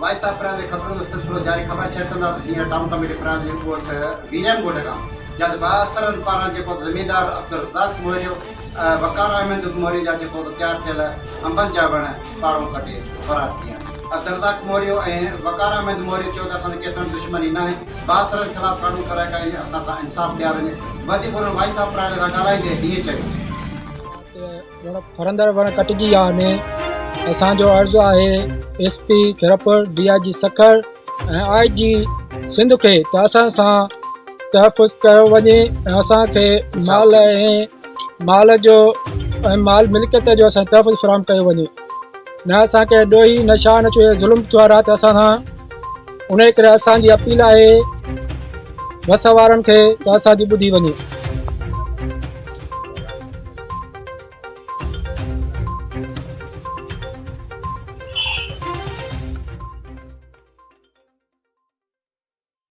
Wise अप्रैल के खबरों में सिलसिलो जारी खबर छेतना हींअर टाउन कमेटी प्रांत जो ॻोठ वीरन ॻोठ खां जद बासरन पारां जेको ज़मींदार अब्दुल रज़ाक मोरियो वकार अहमद मोरियो जा जेको तैयार थियल अंबनि जा वण पाड़ो कटे फरार थिया। अब्दुल रज़ाक मोरियो ऐं वकार अहमद मोरियो चयो त असांखे कंहिं सां दुश्मनी न आहे, बासरन ख़िलाफ़ कानून कराए करे असां सां इंसाफ़ ॾिया वञे। वधीक उन्हनि वाइस अप्रैल खां ॻाल्हाईंदे हीअं चयो वण फरंदड़ वण कटिजी विया आहिनि। असांजो अर्ज़ु आहे SP खिरपुर DIG सखर ऐं IG सिंध खे त असां सां तहफ़ुज़ कयो वञे ऐं असांखे माल जो ऐं माल मिल्कियत जो असां तहफ़ुज़ फ़राहम कयो वञे। न असांखे ॾोही न छा न चो ज़ुल्म थियो आहे राति असां सां। उन करे असांजी अपील आहे वस वारनि खे त असांजी ॿुधी वञे।